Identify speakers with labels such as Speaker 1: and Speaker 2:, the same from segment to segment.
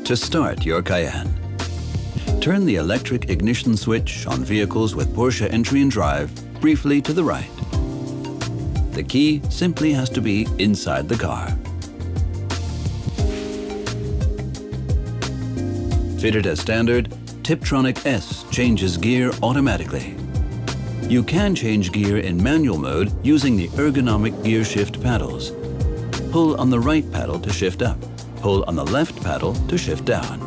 Speaker 1: to start your Cayenne. Turn the electric ignition switch on vehicles with Porsche Entry and Drive briefly to the right. The key simply has to be inside the car. Fitted as standard, Tiptronic S changes gear automatically. You can change gear in manual mode using the ergonomic gear shift paddles. Pull on the right paddle to shift up. Pull on the left paddle to shift down.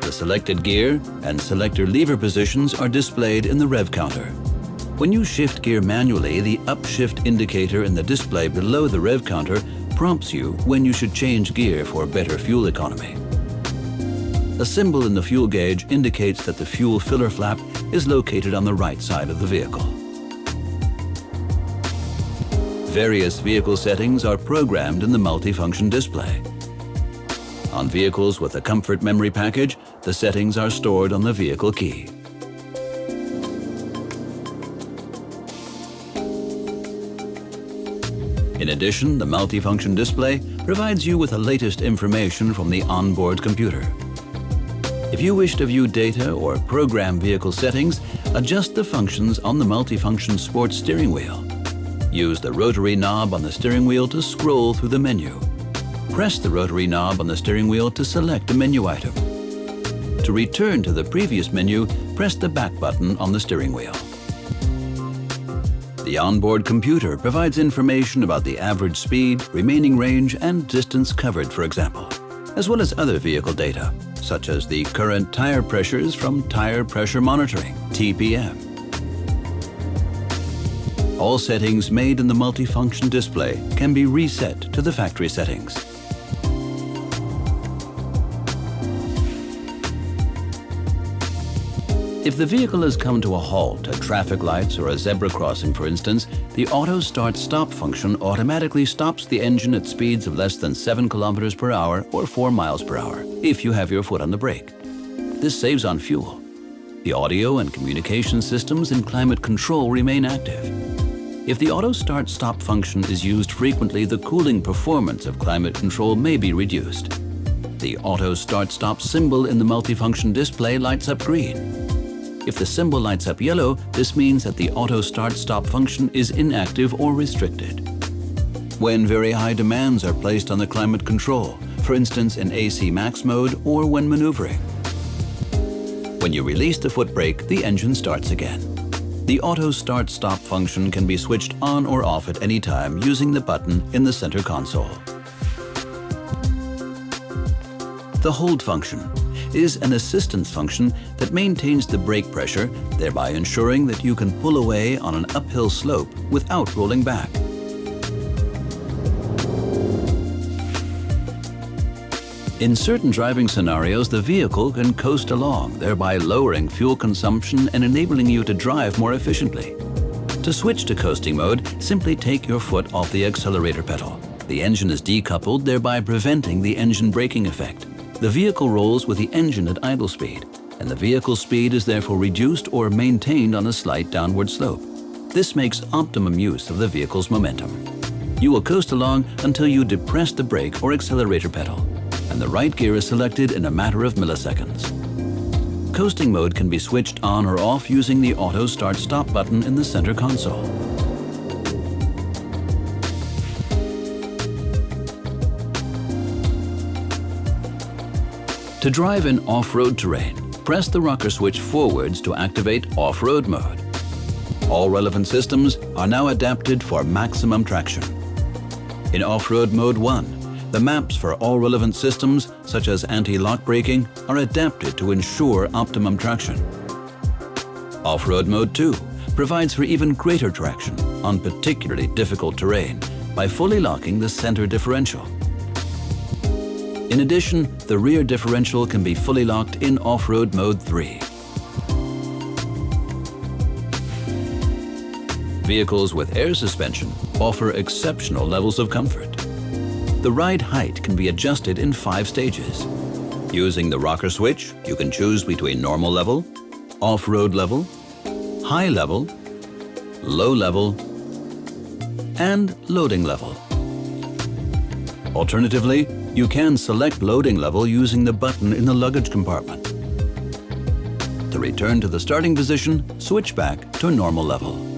Speaker 1: The selected gear and selector lever positions are displayed in the rev counter. When you shift gear manually, the upshift indicator in the display below the rev counter prompts you when you should change gear for better fuel economy. A symbol in the fuel gauge indicates that the fuel filler flap is located on the right side of the vehicle. Various vehicle settings are programmed in the multifunction display. On vehicles with a comfort memory package, the settings are stored on the vehicle key. In addition, the multifunction display provides you with the latest information from the onboard computer. If you wish to view data or program vehicle settings, adjust the functions on the multifunction sports steering wheel. Use the rotary knob on the steering wheel to scroll through the menu. Press the rotary knob on the steering wheel to select a menu item. To return to the previous menu, press the back button on the steering wheel. The onboard computer provides information about the average speed, remaining range, and distance covered, for example, as well as other vehicle data, such as the current tire pressures from Tire Pressure Monitoring, TPM. All settings made in the multifunction display can be reset to the factory settings. If the vehicle has come to a halt at traffic lights or a zebra crossing, for instance, the auto start-stop function automatically stops the engine at speeds of less than 7 kilometers per hour or 4 miles per hour if you have your foot on the brake. This saves on fuel. The audio and communication systems in climate control remain active. If the auto start-stop function is used frequently, the cooling performance of climate control may be reduced. The auto start-stop symbol in the multifunction display lights up green. If the symbol lights up yellow, this means that the auto start-stop function is inactive or restricted. When very high demands are placed on the climate control, for instance in AC max mode or when maneuvering. When you release the foot brake, the engine starts again. The auto start-stop function can be switched on or off at any time using the button in the center console. The hold function is an assistance function that maintains the brake pressure, thereby ensuring that you can pull away on an uphill slope without rolling back. In certain driving scenarios, the vehicle can coast along, thereby lowering fuel consumption and enabling you to drive more efficiently. To switch to coasting mode, simply take your foot off the accelerator pedal. The engine is decoupled, thereby preventing the engine braking effect. The vehicle rolls with the engine at idle speed, and the vehicle's speed is therefore reduced or maintained on a slight downward slope. This makes optimum use of the vehicle's momentum. You will coast along until you depress the brake or accelerator pedal, and the right gear is selected in a matter of milliseconds. Coasting mode can be switched on or off using the auto start-stop button in the center console. To drive in off-road terrain, press the rocker switch forwards to activate off-road mode. All relevant systems are now adapted for maximum traction. In off-road mode 1, the maps for all relevant systems, such as anti-lock braking, are adapted to ensure optimum traction. Off-road mode 2 provides for even greater traction on particularly difficult terrain by fully locking the center differential. In addition, the rear differential can be fully locked in off-road mode 3. Vehicles with air suspension offer exceptional levels of comfort. The ride height can be adjusted in 5 stages. Using the rocker switch, you can choose between normal level, off-road level, high level, low level, and loading level. Alternatively, you can select loading level using the button in the luggage compartment. To return to the starting position, switch back to normal level.